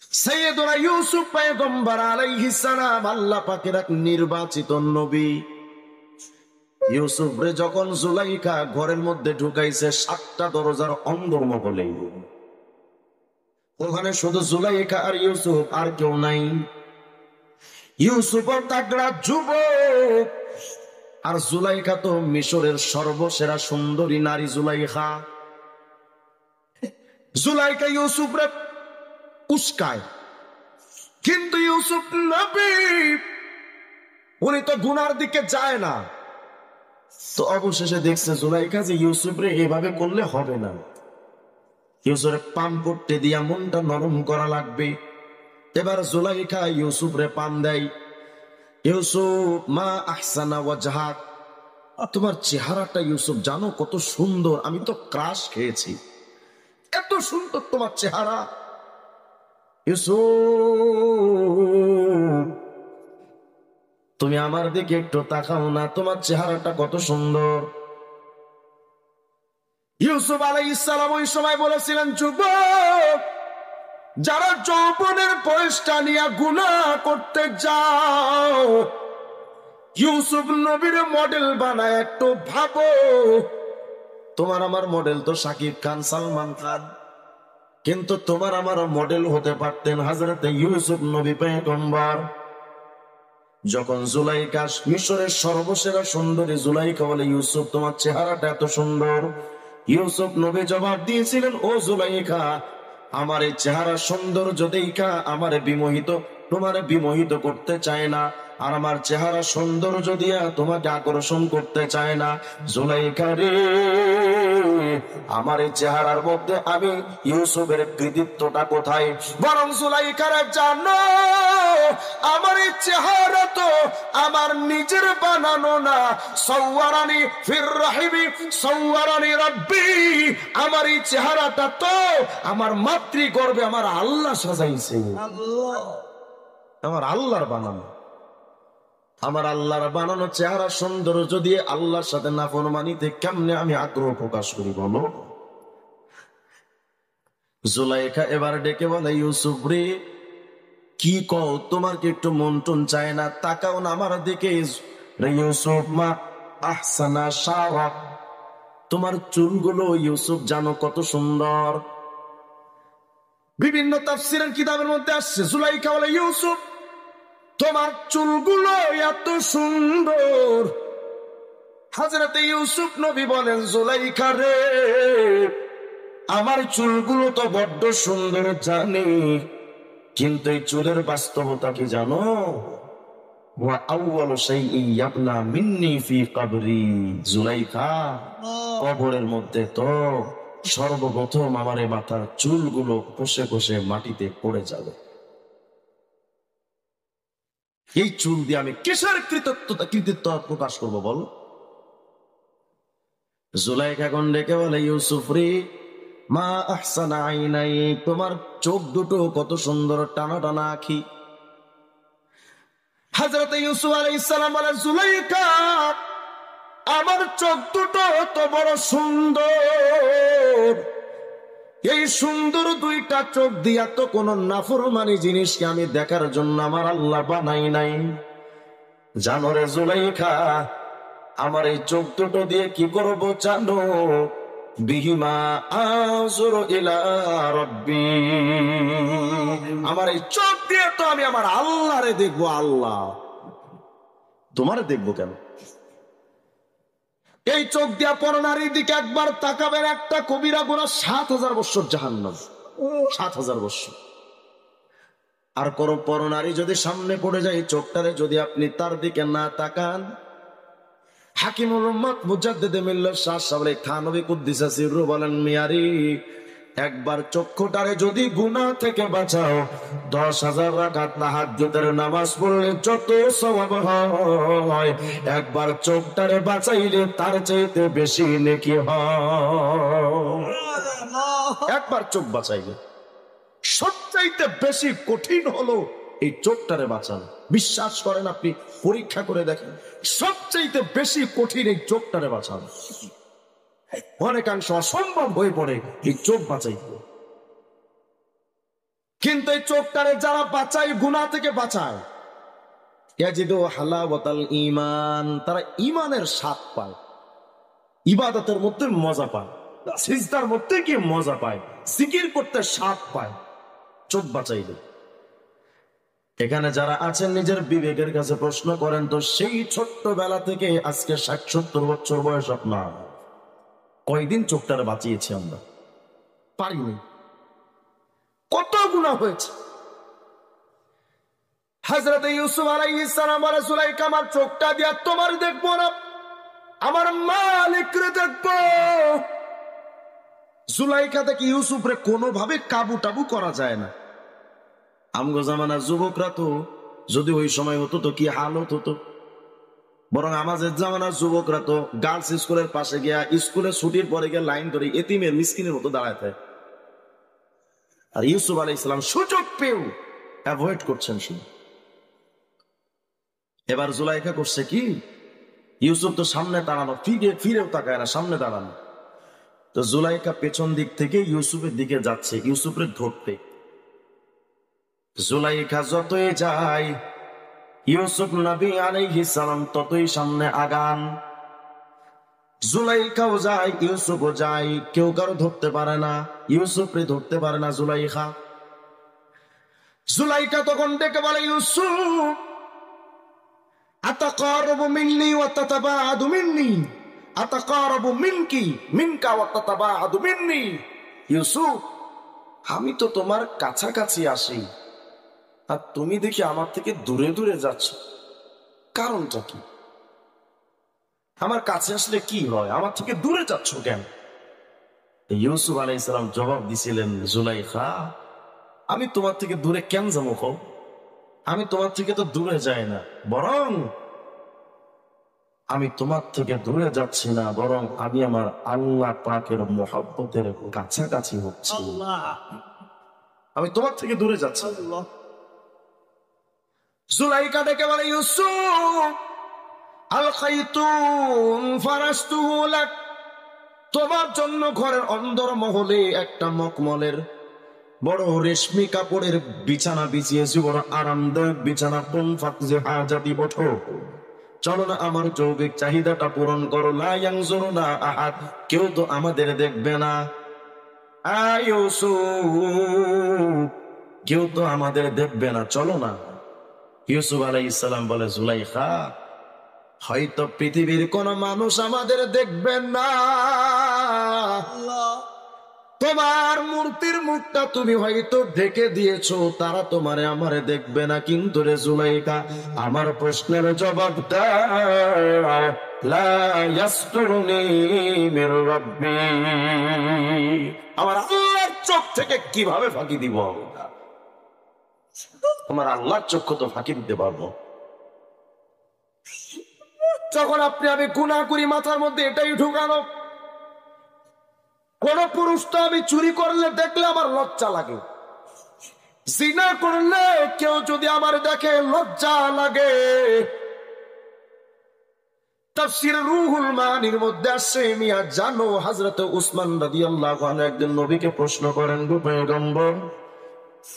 সাইয়েদুনা ইউসুফ পয়গম্বর আলাইহিস সালাম আল্লাহ পাকের এক নির্বাচিত নবী। ইউসুফ রে যখন জুলাইখা ঘরের মধ্যে ঢুকাইছে 7টা দরজার অন্দরমহলে, ওখানে শুধু জুলাইখা আর ইউসুফ, আর কেউ নাই। ইউসুফ তাগড়া যুবক, আর জুলাইখা তো মিশরের সর্বসেরা সুন্দরী নারী। জুলাইখা ইউসুফ রে উস্কায়, কিন্তু ইউসুফ নবী, উনি তো গুনার দিকে যায় না। তো অবশেষে দেখছে জুলাইখা যে ইউসুফ রে এভাবে করলে হবে না, ইউসুফের পান করতে দিয়া মনটা নরম করা লাগবে। এবার জুলাইখা ইউসুফ রে পান দেয়। ইউসুফ, মা আহসানা ওয়াজহাক, তোমার চেহারাটা ইউসুফ জানো কত সুন্দর, আমি তো ক্রাশ খেয়েছি, এত সুন্দর তোমার চেহারা। ইউসুফ, তুমি আমার দিকে একটু তাকাও না, তোমার চেহারাটা কত সুন্দর। ইউসুফ আলাইহিস সালাম ওই সময় বলেছিলেন, যুবক, যারা যৌবনের বয়সটা নিয়ে গুনাহ করতে যাও, ইউসুফ নবীর মডেল বানায় একটু ভাবো। তোমার আমার মডেল তো শাকিব খান, সালমান খান, কিন্তু তোমার আমার মডেল হতে পারতেন হযরতে ইউসুফ নবী পয়গম্বর। যখন জুলাইখা, মিশরের সর্বসেরা সুন্দরী জুলাইখা বলে, ইউসুফ তোমার চেহারাটা এত সুন্দর, ইউসুফ নবী জবাব দিয়েছিলেন, ও জুলাইখা, আমার এই চেহারা সৌন্দর্য দেখা আমারে বিমোহিত, তোমারে বিমোহিত করতে চায় না, আর আমার চেহারা সৌন্দর্য দিয়া তোমাকে আকর্ষণ করতে চায় না। জুলাইখা রে, আমার এই চেহারার মধ্যে আমি ইউসুফের কৃতিত্বটা কোথায়? বরং জুলাইখা রে, জানো আমার এই চেহারা তো আমার নিজের বানানো না, সাওয়ারানি ফির রাহিবি সাওয়ারানি রাব্বি, আমার এই চেহারাটা তো আমার মাতৃগর্ভে আমার আল্লাহ সাজাইছে। আমার আল্লাহর বানানো, আমার আল্লাহর বানানো চেহারা সৌন্দর্য দিয়ে আল্লাহর সাথে নাফরমানিতে কেমনে আমি আগ্রহ প্রকাশ করি বলো? জুলাইখা এবার ডেকে বলে, ইউসুফ রে, কি কও, তোমার কি একটু মন টন চায় না? তাকাও না আমার দিকে। ইউসুফ, মা আহসানা শারা, তোমার চুলগুলো ইউসুফ জানো কত সুন্দর। বিভিন্ন তাফসীরের কিতাবের মধ্যে আসছে, জুলাইখা বলে, ইউসুফ তোমার চুলগুলো এত সুন্দর। হযরতে ইউসুফ নবী বলেন, জুলাইখা রে, আমার চুলগুলো তো বড্ড সুন্দর জানি, কিন্তু এই চুলের বাস্তবতা কি জানো? ওয়া আউয়ালু শাইইন ইয়াবনা মিন্নি ফি কবরি, জুলাইখা, কবরের মধ্যে তো সর্বপ্রথম আমার এই মাথার চুলগুলো খসে খসে মাটিতে পড়ে যাবে। এই চুল দিয়ে আমি কিসের কৃতিত্ব প্রকাশ করবো বল? জুলাইখা এখন ডেকে বলে, ইউসুফ রে, মা আহসানা আইনাই, তোমার চোখ দুটো কত সুন্দর, টানা টানা আঁখি। হযরতে ইউসুফ আলাইহিস সালাম বলেন, জুলাইখা, আমার চোখ দুটো তো বড় সুন্দর, এই সুন্দর দুইটা চোখ দিয়া তো কোন নাফরমানি জিনিসকে আমি দেখার জন্য আমার আল্লাহ বানাই নাই। জানো রে জুলাইখা, আমার এই চোখ দুটো দিয়ে কি করব জানো? বিহিমা আযুরু ইলা রাব্বি, আমার এই চোখ দিয়ে তো আমি আমার আল্লাহরে দেখবো। আল্লাহ, তোমারে দেখবো কেন? এই চোখ দিয়া পরনারীর দিকে একবার তাকাবেন, একটা কবিরা গুনাহ 7000 বছর জাহান্নাম, 7000 বছর। আর কোন পরনারী যদি সামনে পড়ে যায়, চোখটারে যদি আপনি তার দিকে না তাকান, হাকিমুল উম্মাত মুজাদ্দিদে মিল্লাত শাহ সাহেব থানবী কুদ্দিসা সিররু বলেন, মিয়ারি, একবার চক্ষুটারে যদি গুনাহ থেকে বাঁচাও, 10,000 রাকাত তাহাজ্জুদের নামাজ পড়লে যত সওয়াব হয়, একবার চোখটারে বাঁচাইলে তার চাইতে বেশি নেকি হয়। একবার চোখ বাঁচাইলে সবচাইতে বেশি কঠিন হলো এই চোখটারে বাঁচানো। বিশ্বাস করেন, আপনি পরীক্ষা করে দেখেন, সবচাইতে বেশি কঠিন এই চোখটারে বাঁচানো। অনেকাংশ অসম্ভব হয়ে পড়ে এই চোখ বাঁচাইতে, কিন্তু এই চোখটারে যারা বাঁচায়, গুনাহ থেকে বাঁচায়, ইয়াজিদু হালাওয়াতাল ঈমান, তারা ঈমানের স্বাদ পায়, ইবাদতের মধ্যে মজা পায়, সিজদার মধ্যে কি মজা পায়, জিকির করতে স্বাদ পায় চোখ বাঁচাইলে। এখানে যারা আছেন নিজের বিবেকের কাছে প্রশ্ন করেন তো, সেই ছোট্টবেলা থেকে আজকে 60-70 বছর বয়স আপনার, কয়দিন চোখটারে বাঁচিয়েছি আমরা? পারিনি। কত গুনাহ হয়েছে। হযরত ইউসুফ আলাইহিস সালাম বলে, জুলাইখা আমার চোখটা দিয়া তোমার দেখবো না, আমার মালিকরে দেখবো। জুলাইখা থেকে ইউসুফরে কোনোভাবে কাবু টাবু করা যায় না। আমগো জামানার যুবকরা তো যদি ওই সময় হতো তো কি হালত হতো। বরং আমাদের জামানার যুবকরা তো গার্লস স্কুলের পাশে গিয়া স্কুলে ছুটির পরে গিয়ে লাইন ধরে এতিমের মিসকিনের মতো দাঁড়ায় থাকে। আর ইউসুফ আলাইহিস সালাম সুযোগ পেও অ্যাভয়েড করছেন শুধু। এবার জুলাইখা করছে কি, ইউসুফ তো সামনে দাঁড়ানো, ফিরেও তাকায় না, সামনে দাঁড়ানো। তো জুলাইখা পেছন দিক থেকে ইউসুফের দিকে যাচ্ছে ইউসুফের ধরতে। জুলাইখা যতই যায়, ইউসুফ নবী আলাইহিস সালাম ততই সামনে আগান। জুলাইখাও যায়, ইউসুফও যায়, কেউ কারো ধরতে পারে না, ইউসুফরে ধরতে পারে না জুলাইখা। জুলাইখা তখন ডেকে বলে, ইউসুফ আতাকারাবু মিন্নি ওয়া তাতাবাআদু মিন্নি, আতাকারাবু মিনকি মিনকা ওয়া তাতাবাআদু মিন্নি। ইউসুফ, আমি তো তোমার কাছাকাছি আসি, আর তুমি দেখি আমার থেকে দূরে দূরে যাচ্ছ, কারণটা কি? আমার কাছে আসলে কি হয়, আমার থেকে দূরে যাচ্ছ কেন? ইউসুফ আলাইহিস সালাম জবাব দিছিলেন, জুলাইখা আমি তোমার থেকে দূরে কেন যাবো কও? আমি তোমার থেকে তো দূরে যাই না, বরং আমি তোমার থেকে দূরে যাচ্ছি না, বরং আমি আমার আল্লাহ পাকের মহব্বতের কাছাকাছি হচ্ছি। আমি তোমার থেকে দূরে যাচ্ছি। জুলাইখা ডেকে বলে, ইউসুফ আলখাইতুম ফারাশতুহু লাক, তোমার জন্য ঘরের অন্দর মহলে একটা মখমলের বড় রেশমি কাপড়ের বিছানা বিছিয়েছি, বড় আরামদায়ক বিছানা। তুম ফাকযে হাজাতি, ওঠো, চলো না আমার যৌবিক চাহিদাটা পূরণ করো। লা ইয়ানজুরুনা আহাদ, কেউ তো আমাদের দেখবে না। ইউসুফ, কেউ তো আমাদের দেখবে না, চলো না। ইউসুফ আলাইহিস সালাম বলে, জুলাইখা হয়তো পৃথিবীর কোন মানুষ আমাদের দেখবেন না, তোমার মূর্তির মুখটা তুমি হয়তো ঢেকে দিয়েছো, তারা তোমারে আমারে দেখবে না, কিন্তু রে জুলাইখা আমার প্রশ্নের জবাব দাও, লা ইয়াসতুরুনি মির রাব্বি, আমার আল্লাহর চোখ থেকে কিভাবে ফাঁকি দিব? তোমার আল্লাহর চক্ষু তো ফাঁকি দিতে পারবো। যখন আপনি আমি গুনাহ করি, মাথার মধ্যে এটাই ঢুকানো, কোন পুরুষ তো আমি চুরি করলে দেখলে আমার লজ্জা লাগে, জিনা করলে কেউ যদি আমার দেখে লজ্জা লাগে। তাফসীর রুহুল মানির মধ্যে আসছে, মিয়া জানো হযরত উসমান রাদিয়াল্লাহু আনহু একদিন নবীকে প্রশ্ন করেন, গো পয়গম্বর,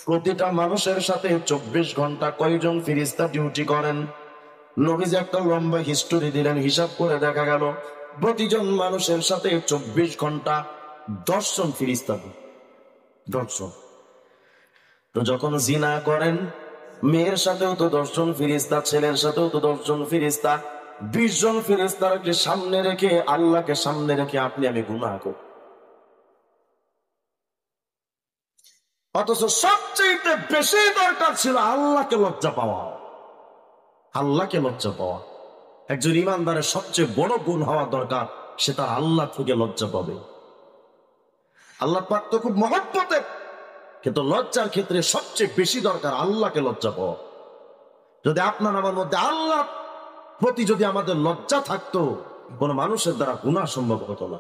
প্রতিটা মানুষের সাথে 24 ঘন্টা কয়জন ফেরেশতা ডিউটি করেন? নবীজি একটা লম্বা হিস্টোরি দিলেন, হিসাব করে দেখা গেল প্রতিজন মানুষের সাথে 24 ঘন্টা 10 জন ফেরেশতা, 10 জন। তো যখন জিনা করেন, মেয়ের সাথেও তো 10 জন ফেরেশতা, ছেলের সাথেও তো 10 জন ফেরেশতা, 20 জন ফেরেশতাকে সামনে রেখে, আল্লাহকে সামনে রেখে আপনি আমি গুনাহ করি। অথচ সবচেয়ে বেশি দরকার ছিল আল্লাহকে লজ্জা পাওয়া, আল্লাহকে লজ্জা পাওয়া। একজন ইমানদারের সবচেয়ে বড় গুণ হওয়া দরকার, সে তার আল্লাহ থেকে লজ্জা পাবে। আল্লাহ পাক তো খুব মহব্বতের, কিন্তু লজ্জার ক্ষেত্রে সবচেয়ে বেশি দরকার আল্লাহকে লজ্জা পাওয়া। যদি আপনার আমার মধ্যে আল্লাহ প্রতি যদি আমাদের লজ্জা থাকতো, কোন মানুষের দ্বারা গুনাহ সম্ভব হতো না।